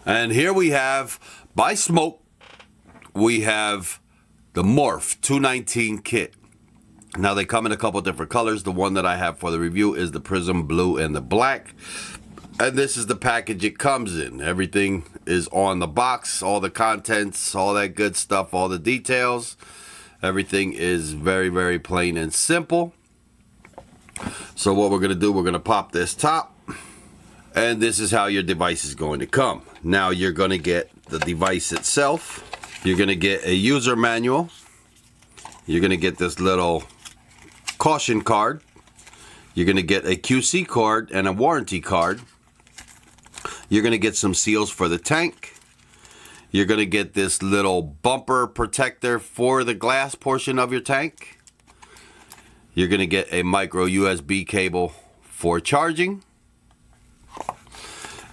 And here we have, by SMOK, we have the Morph 219 kit. Now they come in a couple different colors. The one that I have for the review is the Prism Blue and the Black. And this is the package it comes in. Everything is on the box, all the contents, all that good stuff, all the details. Everything is very, very plain and simple. So what we're going to do, we're going to pop this top. And this is how your device is going to come. Now you're going to get the device itself. You're going to get a user manual. You're going to get this little caution card. You're going to get a QC card and a warranty card. You're going to get some seals for the tank. You're going to get this little bumper protector for the glass portion of your tank. You're going to get a micro USB cable for charging.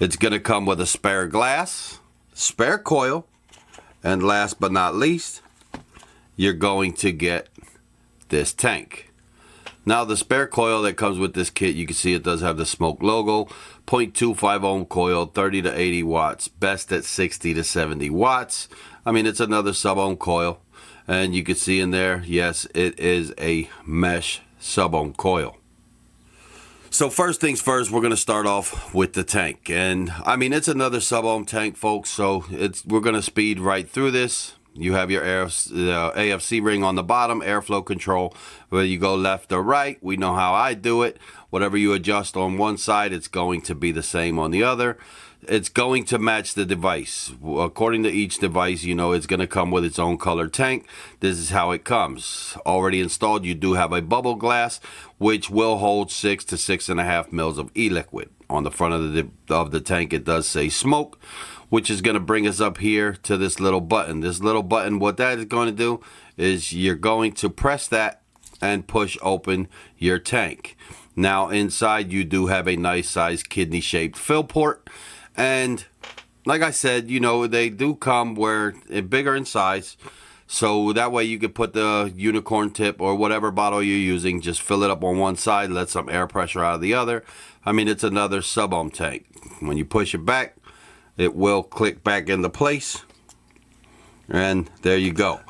It's going to come with a spare glass, spare coil, and last but not least, you're going to get this tank. Now the spare coil that comes with this kit, you can see it does have the SMOK logo, 0.25 ohm coil, 30 to 80 watts, best at 60 to 70 watts. I mean, it's another sub-ohm coil, and you can see in there, yes, it is a mesh sub-ohm coil. So first things first, we're going to start off with the tank, and I mean, it's another sub-ohm tank, folks, so we're going to speed right through this. You have your AFC ring on the bottom, airflow control, whether you go left or right. We know how I do it. Whatever you adjust on one side, it's going to be the same on the other. It's going to match the device. According to each device, you know, it's going to come with its own color tank. This is how it comes. Already installed, you do have a bubble glass, which will hold 6 to 6.5 mils of e-liquid. On the front of the tank, it does say SMOK, which is going to bring us up here to this little button. This little button, what that is going to do is you're going to press that and push open your tank. Now inside you do have a nice size kidney shaped fill port, and like I said, you know, they do come where bigger in size, so that way you can put the unicorn tip or whatever bottle you're using, just fill it up on one side, let some air pressure out of the other. I mean, it's another sub-ohm tank. When you push it back, it will click back into place, and there you go.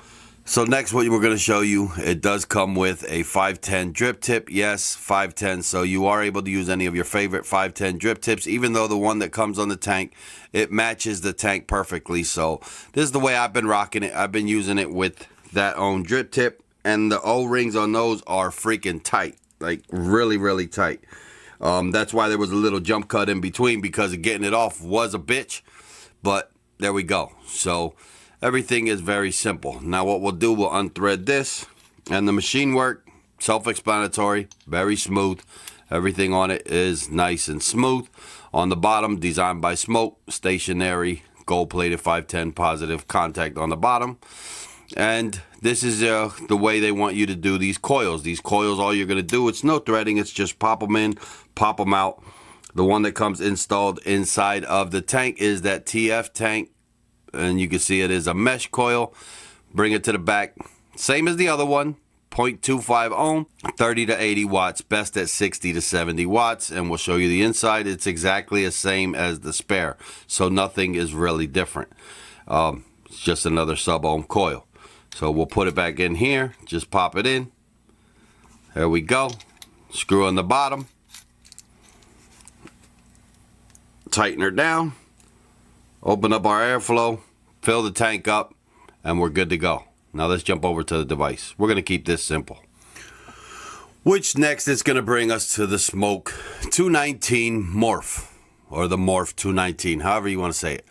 So next, what we're going to show you, it does come with a 510 drip tip. Yes, 510, so you are able to use any of your favorite 510 drip tips, even though the one that comes on the tank, it matches the tank perfectly. So this is the way I've been rocking it. I've been using it with that own drip tip, and the O-rings on those are freaking tight, like really, really tight. That's why there was a little jump cut in between, because getting it off was a bitch, but there we go. So everything is very simple. Now what we'll do, we'll unthread this, and the machine work, self-explanatory, very smooth. Everything on it is nice and smooth. On the bottom, designed by SMOK, stationary, gold-plated 510 positive contact on the bottom. And this is the way they want you to do these coils. These coils, all you're going to do, it's no threading, it's just pop them in, pop them out. The one that comes installed inside of the tank is that TF tank, and you can see it is a mesh coil. Bring it to the back, same as the other one, 0.25 ohm, 30 to 80 watts, best at 60 to 70 watts, and we'll show you the inside. It's exactly the same as the spare, so nothing is really different. It's just another sub-ohm coil. So we'll put it back in here, just pop it in. There we go. Screw on the bottom. Tighten her down. Open up our airflow, fill the tank up, and we're good to go. Now let's jump over to the device. We're going to keep this simple. Which next is going to bring us to the SMOK 219 Morph, or the Morph 219, however you want to say it.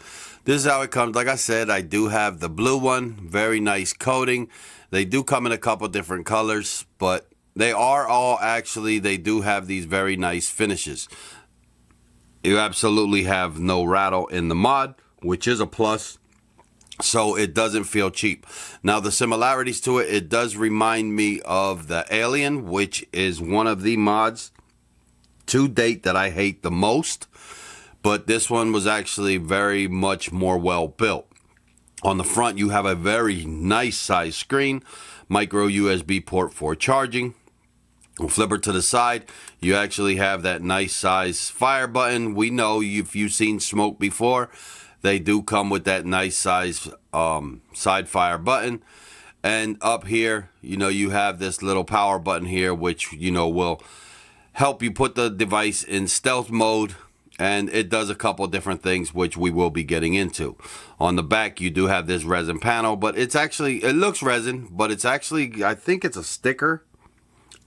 This is how it comes. Like I said, I do have the blue one, very nice coating. They do come in a couple different colors, but they are all actually, they do have these very nice finishes. You absolutely have no rattle in the mod, which is a plus, so it doesn't feel cheap. Now the similarities to it, it does remind me of the Alien, which is one of the mods to date that I hate the most. But this one was actually very much more well built. On the front, you have a very nice size screen, micro USB port for charging. We'll flip her to the side. You actually have that nice size fire button. We know if you've seen SMOK before, They do come with that nice size side fire button. And up here, you know, you have this little power button here, which, you know, will help you put the device in stealth mode. And it does a couple different things, which we will be getting into. On the back, you do have this resin panel, but it's actually, it looks resin, but it's actually, I think it's a sticker.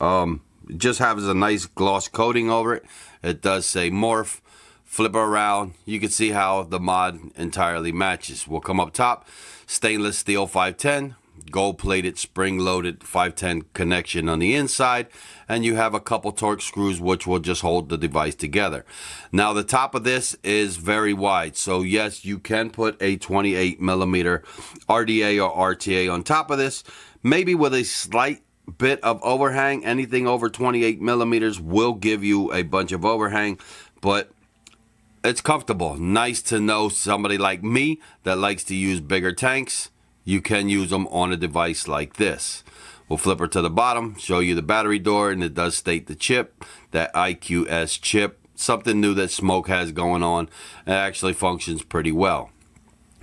It just has a nice gloss coating over it. It does say Morph. Flip it around, you can see how the mod entirely matches. We'll come up top, stainless steel 510, gold plated spring loaded 510 connection on the inside, and you have a couple Torx screws which will just hold the device together. Now the top of this is very wide, so yes, you can put a 28 millimeter RDA or RTA on top of this, maybe with a slight bit of overhang. Anything over 28 millimeters will give you a bunch of overhang, but it's comfortable. Nice to know somebody like me that likes to use bigger tanks, you can use them on a device like this. We'll flip her to the bottom, show you the battery door, and it does state the chip, that IQ-S chip, something new that SMOK has going on. It actually functions pretty well.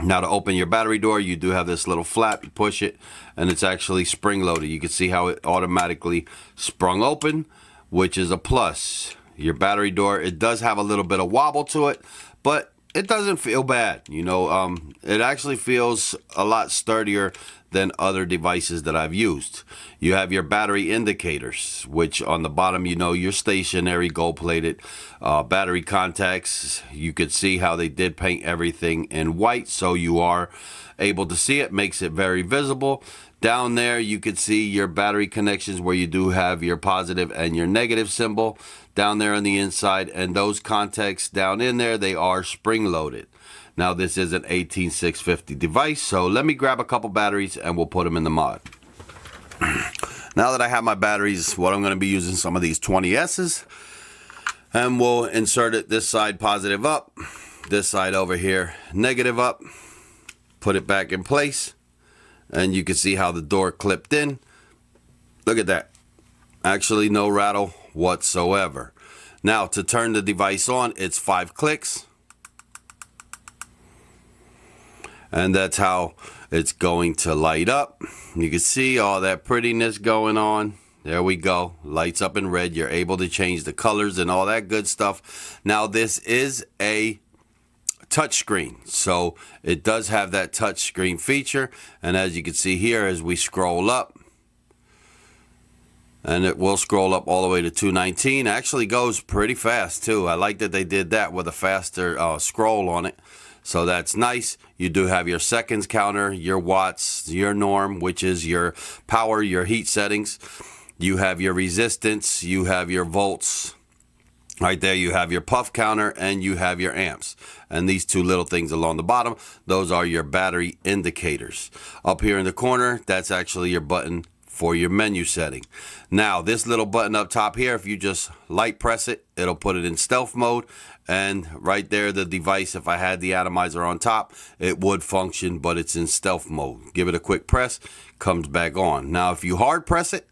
Now to open your battery door, you do have this little flap, you push it, and it's actually spring loaded. You can see how it automatically sprung open, which is a plus. Your battery door, it does have a little bit of wobble to it, but it doesn't feel bad. You know, it actually feels a lot sturdier than other devices that I've used. You have your battery indicators, which on the bottom, you know, your stationary gold-plated battery contacts. You could see how they did paint everything in white, so you are able to see it. Makes it very visible. Down there, you could see your battery connections where you do have your positive and your negative symbol down there on the inside, and those contacts down in there, they are spring loaded. Now this is an 18650 device, so let me grab a couple batteries and we'll put them in the mod. Now that I have my batteries, what I'm going to be using some of these 20S's, and we'll insert it this side positive up, this side over here negative up, put it back in place, and you can see how the door clipped in. Look at that. Actually no rattle whatsoever. Now to turn the device on, it's 5 clicks. And that's how it's going to light up. You can see all that prettiness going on. There we go. Lights up in red. You're able to change the colors and all that good stuff. Now this is a touch screen, so it does have that touch screen feature. And as you can see here, as we scroll up, and it will scroll up all the way to 219. Actually goes pretty fast too. I like that they did that with a faster scroll on it. So that's nice. You do have your seconds counter, your watts, your norm, which is your power, your heat settings. You have your resistance, you have your volts. Right there you have your puff counter, and you have your amps. And these two little things along the bottom, those are your battery indicators. Up here in the corner, that's actually your button for your menu setting. Now this little button up top here, if you just light press it, it'll put it in stealth mode. And right there, the device, if I had the atomizer on top, it would function, but it's in stealth mode. Give it a quick press, comes back on. Now if you hard press it,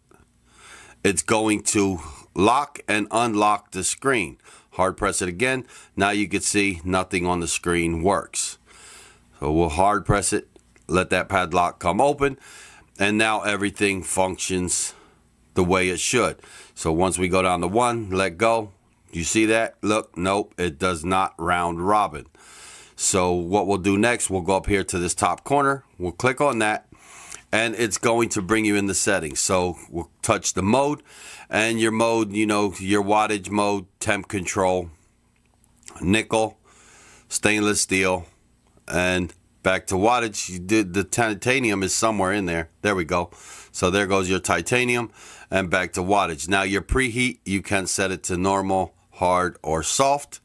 it's going to lock and unlock the screen. Hard press it again. Now you can see nothing on the screen works. So we'll hard press it, let that padlock come open, and now everything functions the way it should. So once we go down to 1, let go. You see that? Look, nope, it does not round robin. So what we'll do next, we'll go up here to this top corner. We'll click on that, and it's going to bring you in the settings. So we'll touch the mode, and your mode, you know, your wattage mode, temp control, nickel, stainless steel, and back to wattage. You did the titanium is somewhere in there. There we go. So there goes your titanium, and back to wattage. Now your preheat, you can set it to normal, hard, or soft.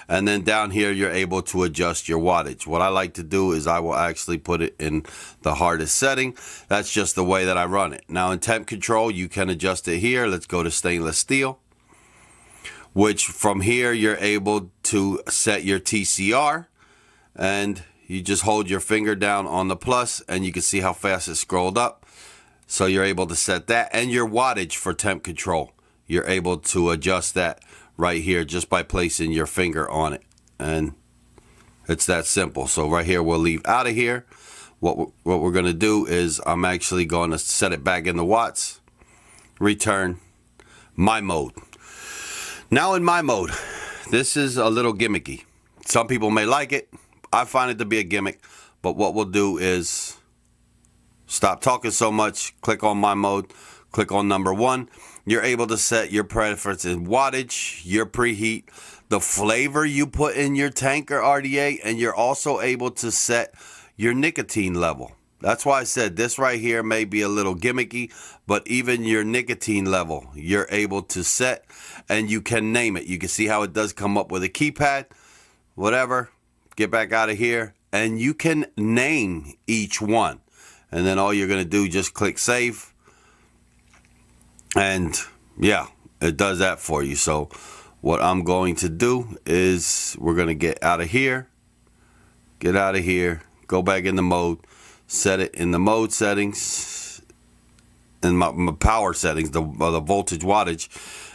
And then down here, you're able to adjust your wattage. What I like to do is I will actually put it in the hardest setting. That's just the way that I run it. Now in temp control, you can adjust it here. Let's go to stainless steel, which from here, you're able to set your TCR, and you just hold your finger down on the plus, and you can see how fast it scrolled up. So you're able to set that, and your wattage for temp control. You're able to adjust that right here just by placing your finger on it. And It's that simple. So right here, we'll leave out of here. What we're going to do is I'm actually going to set it back in the watts. Return my mode. Now in my mode, this is a little gimmicky. Some people may like it. I find it to be a gimmick. But what we'll do is stop talking so much. Click on my mode. Click on number 1. You're able to set your preference in wattage, your preheat, the flavor you put in your tank or RDA, and you're also able to set your nicotine level. That's why I said this right here may be a little gimmicky, but even your nicotine level, you're able to set, and you can name it. You can see how it does come up with a keypad, whatever. Get back out of here, and you can name each one. And then all you're going to do, just click save. And yeah, it does that for you. So what I'm going to do is we're going to get out of here, go back in the mode, set it in the mode settings, in my power settings, the voltage wattage,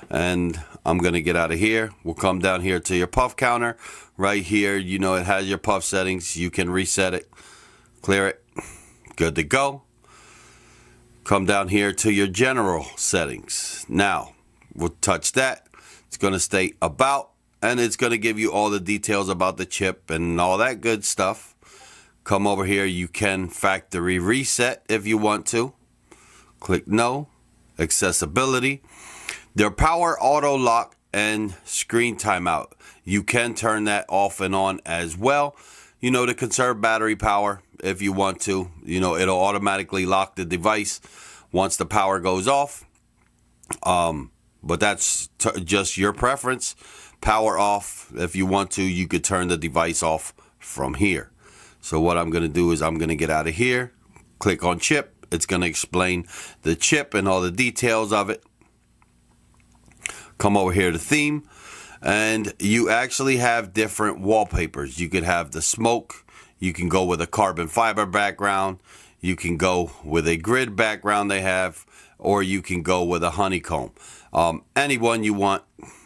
and I'm going to get out of here. We'll come down here to your puff counter. Right here, you know, it has your puff settings. You can reset it, clear it, good to go. Come down here to your general settings. Now, we'll touch that. It's going to stay about, and it's going to give you all the details about the chip and all that good stuff. Come over here. You can factory reset if you want to. Click no. Accessibility. Their power auto lock and screen timeout. You can turn that off and on as well. You know, to conserve battery power if you want to. You know, it'll automatically lock the device once the power goes off. But that's just your preference. Power off. If you want to, you could turn the device off from here. So what I'm going to do is I'm going to get out of here. Click on chip. It's going to explain the chip and all the details of it. Come over here to theme. And you actually have different wallpapers. You could have the smoke. You can go with a carbon fiber background. You can go with a grid background they have. Or you can go with a honeycomb. Any one you want.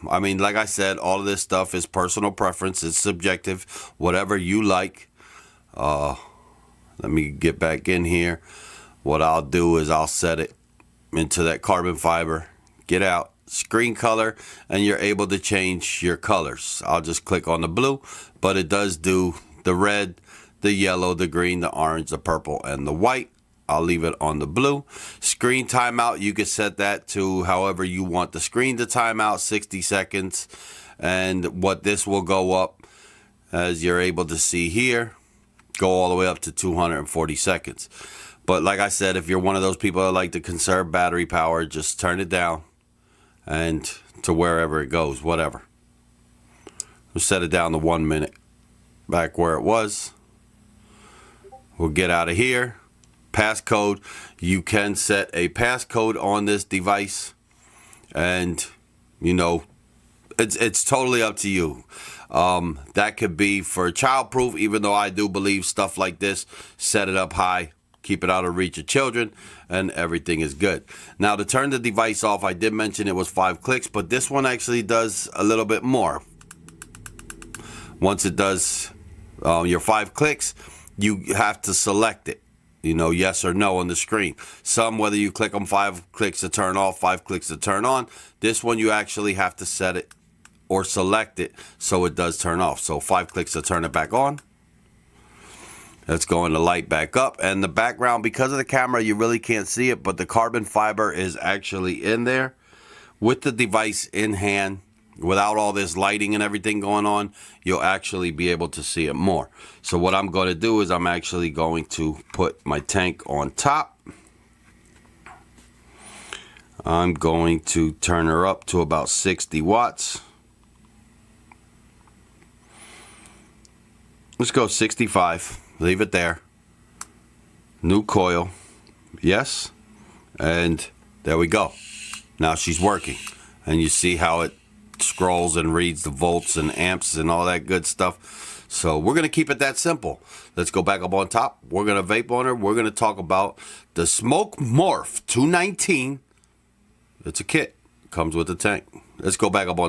I mean, like I said, all of this stuff is personal preference. It's subjective. Whatever you like. Let me get back in here. What I'll do is I'll set it into that carbon fiber. Get out. Screen color, and you're able to change your colors. I'll just click on the blue, but it does do the red, the yellow, the green, the orange, the purple, and the white. I'll leave it on the blue. Screen timeout, you can set that to however you want the screen to time out, 60 seconds. And what this will go up, as you're able to see here, go all the way up to 240 seconds. But like I said, if you're one of those people that like to conserve battery power, just turn it down. And to wherever it goes, whatever. We'll set it down to 1 minute. Back where it was. We'll get out of here. Passcode. You can set a passcode on this device. And, you know, it's totally up to you. That could be for childproof, even though I do believe stuff like this, set it up high. Keep it out of reach of children, and everything is good. Now, to turn the device off, I did mention it was 5 clicks, but this one actually does a little bit more. Once it does your 5 clicks, you have to select it, you know, yes or no on the screen. Some, whether you click on 5 clicks to turn off, 5 clicks to turn on. This one, you actually have to set it or select it so it does turn off. So 5 clicks to turn it back on. Let's go in the light back up, and the background, because of the camera, you really can't see it, but the carbon fiber is actually in there with the device in hand. Without all this lighting and everything going on, you'll actually be able to see it more. So what I'm going to do is I'm actually going to put my tank on top. I'm going to turn her up to about 60 watts. Let's go 65. Leave it there. New coil. Yes. And there we go. Now she's working. And you see how it scrolls and reads the volts and amps and all that good stuff. So we're going to keep it that simple. Let's go back up on top. We're going to vape on her. We're going to talk about the SMOK Morph 2019. It's a kit. Comes with the tank. Let's go back up on